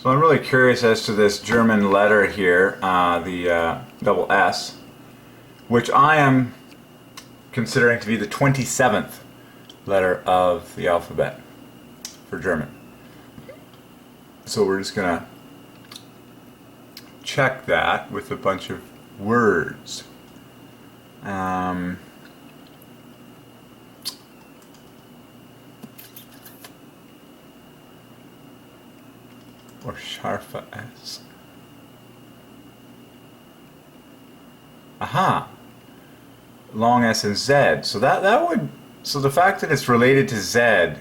So I'm really curious as to this German letter here, the double S, which I am considering to be the 27th letter of the alphabet for German. So we're just going to check that with a bunch of words. Or Sharfa S. Aha! Long S and Z. So that would, so the fact that it's related to Z,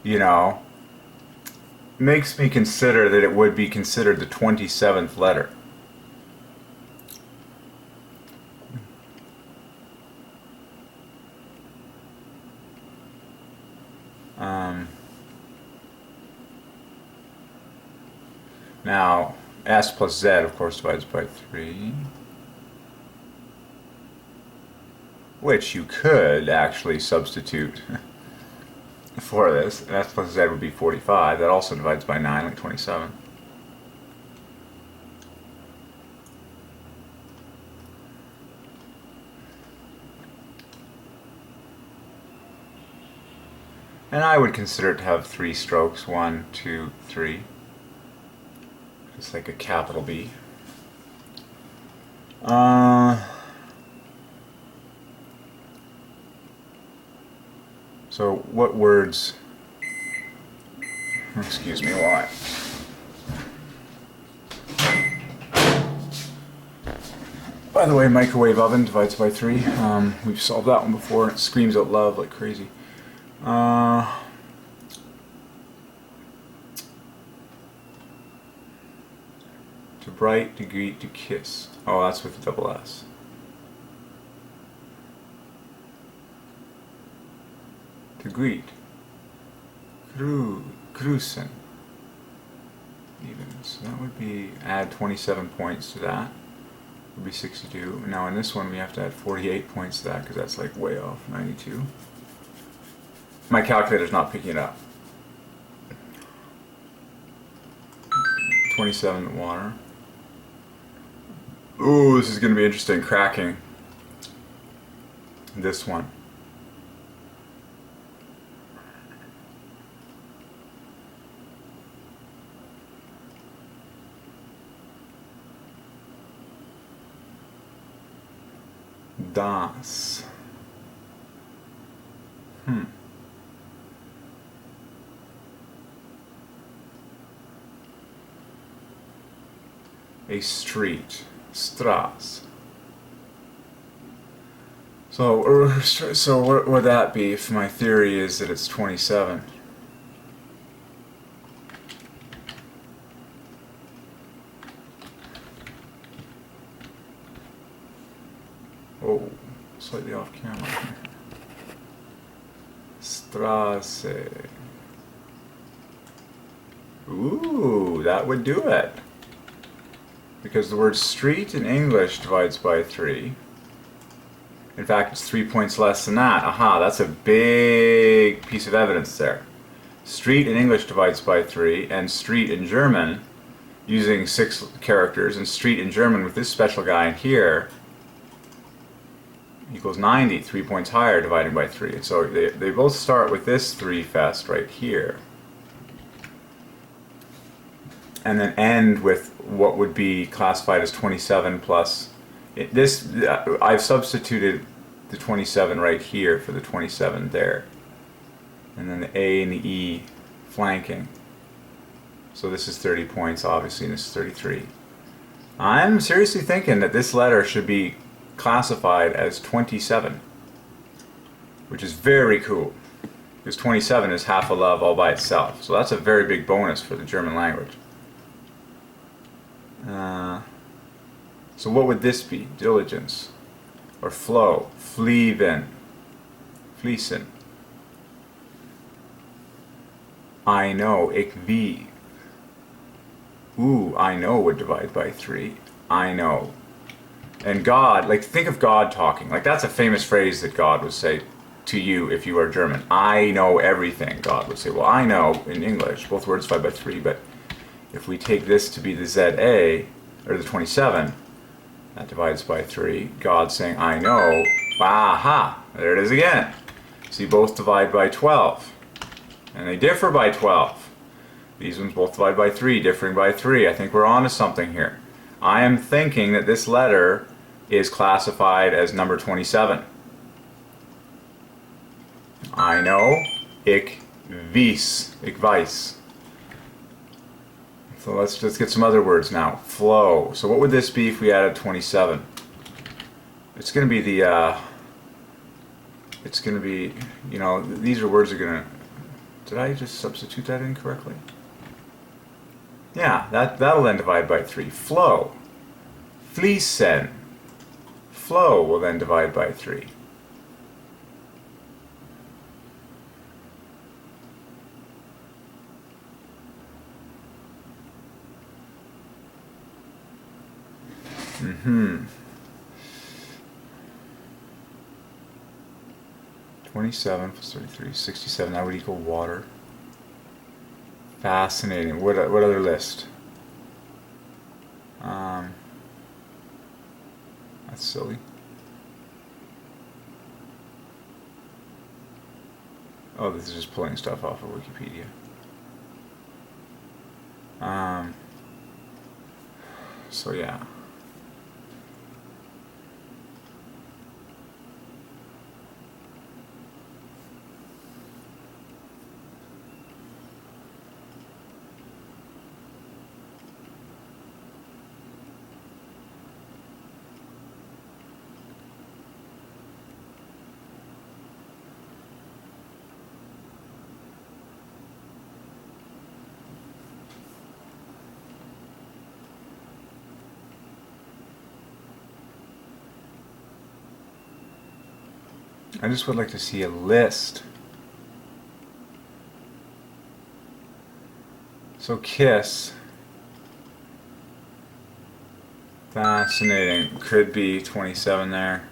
you know, makes me consider that it would be considered the 27th letter. Now, S plus Z, of course, divides by 3. Which you could actually substitute for this. S plus Z would be 45. That also divides by 9, like 27. And I would consider it to have 3 strokes. 1, 2, 3. It's like a capital B. So what words, excuse me, why? By the way, microwave oven divides by 3. We've solved that one before. It screams out love like crazy. To bright, to greet, to kiss. Oh, that's with the double S. To greet. Grüßen. Even. So that would be, add 27 points to that. Would be 62. Now in this one we have to add 48 points to that because that's like way off, 92. My calculator's not picking it up. 27 water. Ooh, this is going to be interesting. Cracking. This one. Das. A street. Straße. So what would that be if my theory is that it's 27? Oh, slightly off camera. Straße. Ooh, that would do it. Because the word street in English divides by 3. In fact, it's 3 points less than that. Aha, that's a big piece of evidence there. Street in English divides by 3, and street in German, using 6 characters, and street in German with this special guy in here, equals 90, 3 points higher divided by 3. And so they both start with this 3 fest right here. And then end with what would be classified as 27 plus this. I've substituted the 27 right here for the 27 there, and then the A and the E flanking. So this is 30 points, obviously, and this is 33. I'm seriously thinking that this letter should be classified as 27, which is very cool, because 27 is half a love all by itself. So that's a very big bonus for the German language. So what would this be? Diligence. Or flow. Flieven. Fließen. I know. Ich wie. Ooh, I know would divide by 3. I know. And God, like, think of God talking. Like, that's a famous phrase that God would say to you if you are German. I know everything, God would say. Well, I know in English, both words divide by 3, but if we take this to be the ZA, or the 27, that divides by 3. God saying, I know. Aha! There it is again. See, both divide by 12. And they differ by 12. These ones both divide by 3, differing by 3. I think we're on to something here. I am thinking that this letter is classified as number 27. I know. Ich weiß. So let's get some other words now. Flow. So what would this be if we added 27? It's going to be the, it's going to be, you know, these are words that are going to, did I just substitute that incorrectly? Yeah, that'll then divide by 3. Flow. Fließen. Flow will then divide by 3. Mm-hmm. 27 plus 33, 67. That would equal water. Fascinating. What other list? That's silly. Oh, this is just pulling stuff off of Wikipedia. So yeah. I just would like to see a list. So kiss. Fascinating. Could be 27 there.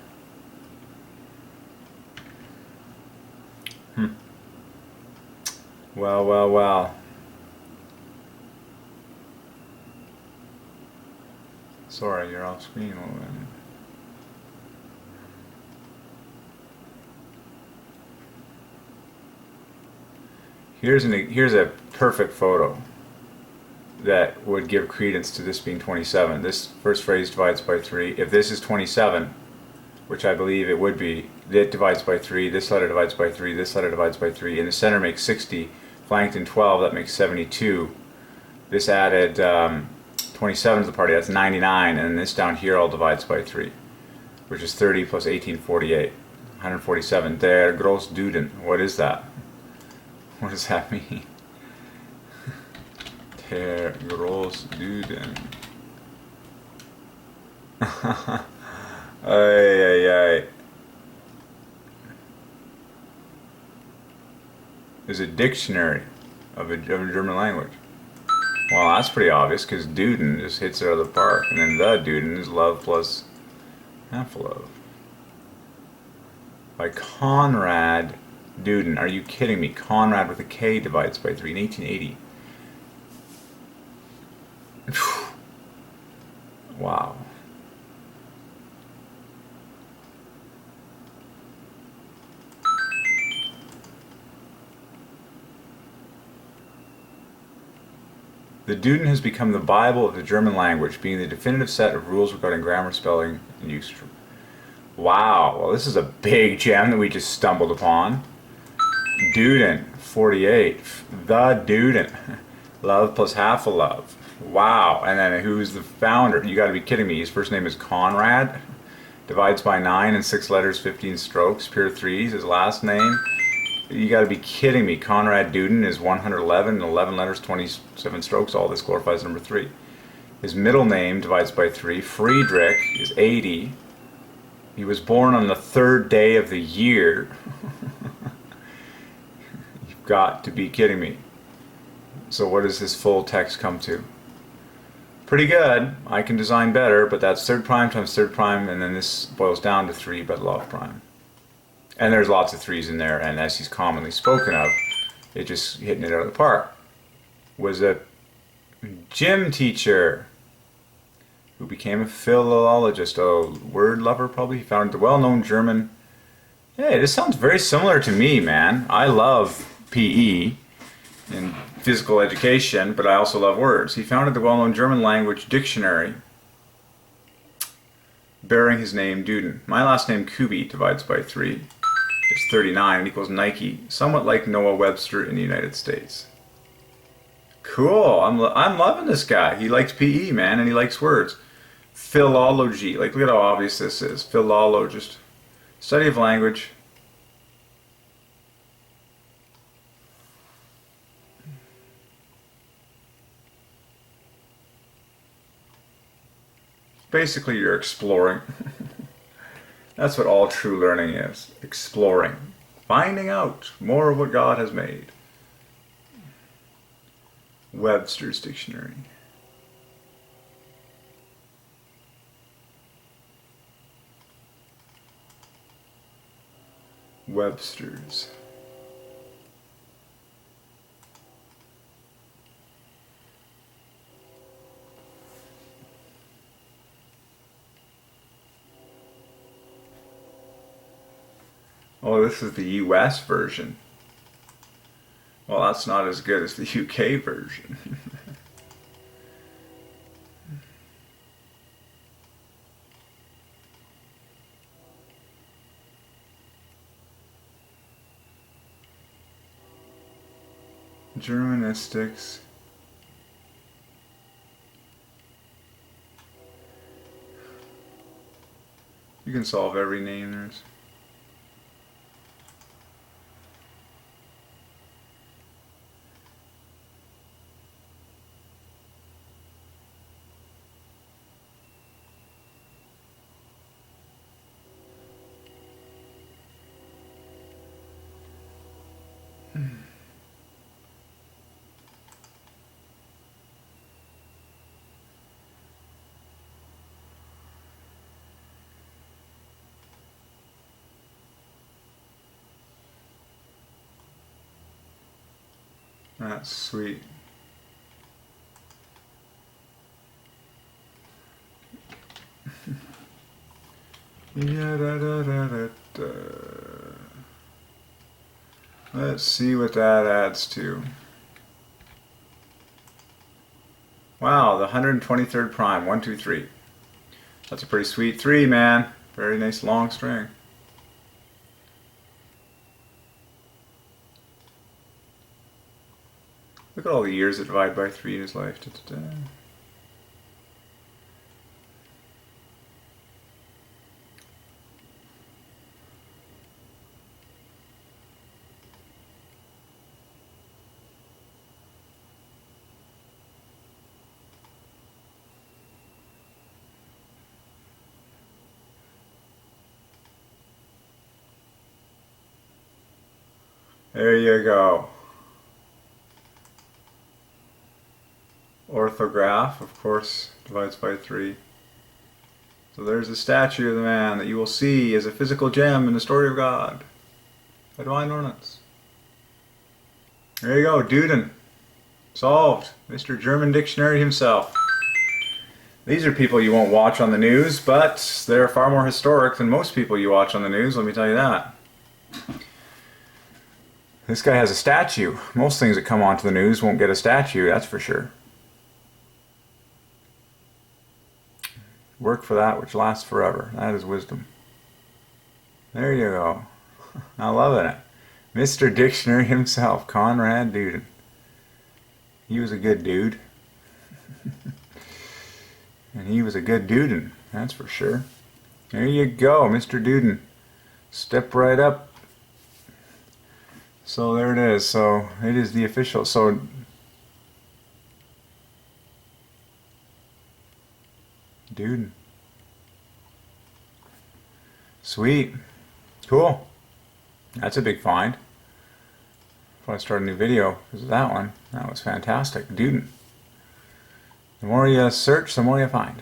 Well. Sorry, you're off screen a little bit. Here's a perfect photo that would give credence to this being 27. This first phrase divides by 3. If this is 27, which I believe it would be, it divides by 3, this letter divides by 3, this letter divides by 3, and the center makes 60, flanked in 12, that makes 72. This added 27 to the party, that's 99, and this down here all divides by 3, which is 30 plus 18, 48. 147. Der groß DUDEN. What is that? What does that mean? Der groß DUDEN. Ay. There's a dictionary of a German language. Well, that's pretty obvious because DUDEN just hits it out of the park, and then the DUDEN is love plus half love. By Conrad DUDEN. Are you kidding me? Conrad with a K divides by 3 in 1880. Wow. The DUDEN has become the Bible of the German language, being the definitive set of rules regarding grammar, spelling, and use. Wow, well this is a big gem that we just stumbled upon. DUDEN, 48. The DUDEN. Love plus half a love. Wow, and then who's the founder? You gotta be kidding me. His first name is Conrad. Divides by 9 and 6 letters, 15 strokes, pure threes. His last name. You gotta be kidding me. Conrad DUDEN is 111 and 11 letters, 27 strokes. All this glorifies number 3. His middle name divides by 3. Friedrich is 80. He was born on the 3rd day of the year. You've got to be kidding me. So what does this full text come to? Pretty good. I can design better, but that's third prime times third prime, and then this boils down to 3 but love prime. And there's lots of 3s in there, and as he's commonly spoken of, it just hitting it out of the park. Was a gym teacher who became a philologist, a word lover probably. He founded the well-known German. Hey, this sounds very similar to me, man. I love PE and physical education, but I also love words. He founded the well-known German language dictionary bearing his name, DUDEN. My last name, Kubi, divides by 3. It's 39 and equals Nike, somewhat like Noah Webster in the United States. Cool. I'm loving this guy. He likes PE, man, and he likes words. Philology. Like, look at how obvious this is. Philologist. Study of language. Basically, you're exploring. That's what all true learning is. Exploring. Finding out more of what God has made. Webster's Dictionary. Webster's. Oh, this is the US version. Well, that's not as good as the UK version. Germanistics. You can solve every name there's. That's sweet. Yeah, da, da, da, da, da. Let's see what that adds to. Wow, the 123rd prime. 1, 2, 3. That's a pretty sweet 3, man. Very nice long string. Look at all the years that divide by 3 in his life. Da, da, da. There you go. Orthograph, of course, divides by 3. So there's the statue of the man that you will see as a physical gem in the story of God. By Divine Ordinance. There you go, DUDEN. Solved. Mr. German Dictionary himself. These are people you won't watch on the news, but they're far more historic than most people you watch on the news, let me tell you that. This guy has a statue. Most things that come onto the news won't get a statue, that's for sure. Work for that which lasts forever. That is wisdom. There you go. I'm loving it. Mr. Dictionary himself, Conrad DUDEN. He was a good dude. And he was a good DUDEN, that's for sure. There you go, Mr. DUDEN. Step right up. So there it is. So it is the official. So DUDEN. Sweet. Cool. That's a big find. If I start a new video because of that one, that was fantastic. DUDEN. The more you search, the more you find.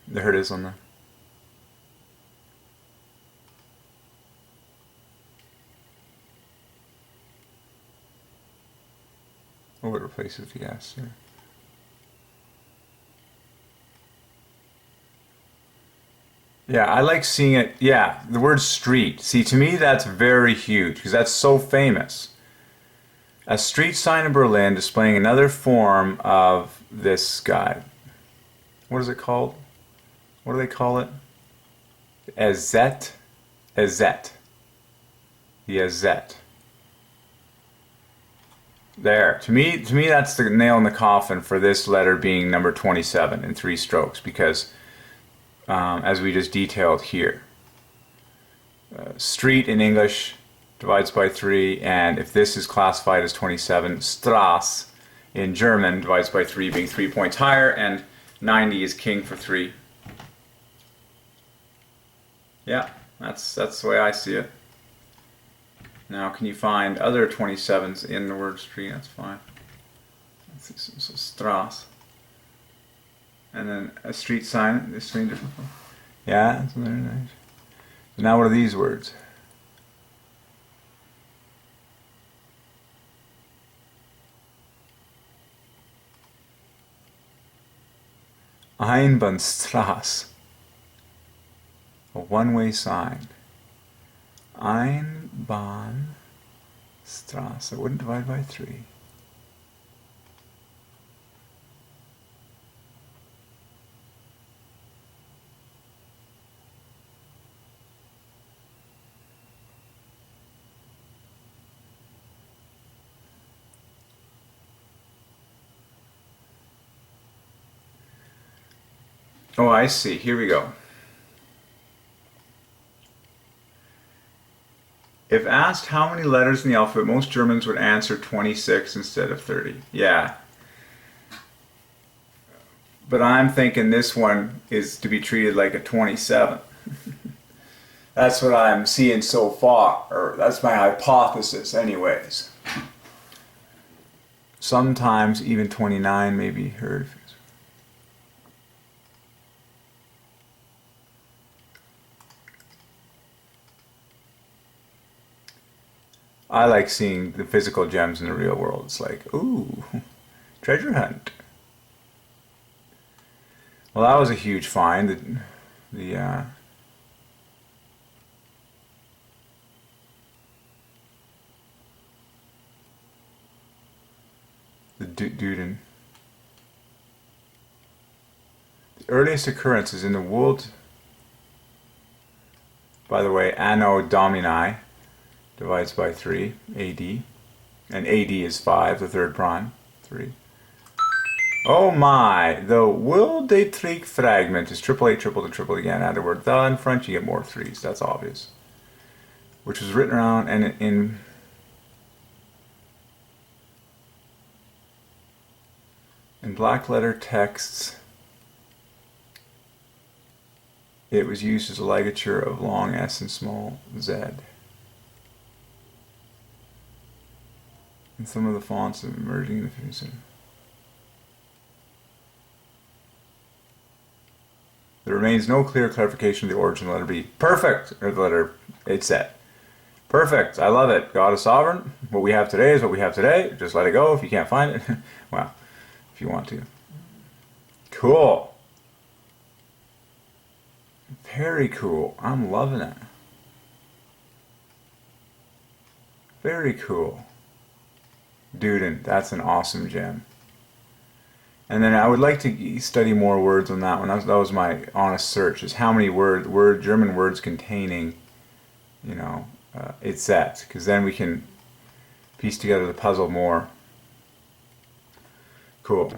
There it is on the Oh, it replaces the S here. Yeah, I like seeing it. Yeah, the word street. See, to me, that's very huge because that's so famous. A street sign in Berlin displaying another form of this guy. What is it called? What do they call it? Azet? Azet. The Azet. There. To me, that's the nail in the coffin for this letter being number 27 in 3 strokes because, as we just detailed here, street in English divides by 3, and if this is classified as 27, Strasse in German divides by 3, being 3 points higher, and 90 is king for 3. Yeah, that's the way I see it. Now, can you find other 27s in the word street? That's fine. So Strasse. And then a street sign. This street different. Yeah, that's very nice. Now, what are these words? Einbahnstraße. A one-way sign. Einbahnstraße. I wouldn't divide by 3. Oh, I see. Here we go. If asked how many letters in the alphabet, most Germans would answer 26 instead of 30. Yeah. But I'm thinking this one is to be treated like a 27. That's what I'm seeing so far, or that's my hypothesis anyways. Sometimes even 29 may be heard. I like seeing the physical gems in the real world. It's like, ooh, treasure hunt. Well, that was a huge find. The DUDEN. The earliest occurrence is in the Wold. By the way, Anno Domini divides by 3, AD. And AD is 5, the third prime, 3. Oh my! The Will de Trick fragment is triple eight, triple to triple again. Add the word the in front, you get more 3s. That's obvious. Which was written around and in black letter texts. It was used as a ligature of long S and small z. And some of the fonts are emerging in the 15th century. There remains no clear clarification of the origin of the letter B. Perfect! Or the letter it's set. Perfect! I love it. God is sovereign. What we have today is what we have today. Just let it go if you can't find it. Well, if you want to. Cool. Very cool. I'm loving it. Very cool. DUDEN. That's an awesome gem. And then I would like to study more words on that one. That was my honest search, is how many German words containing, it's that. Because then we can piece together the puzzle more. Cool.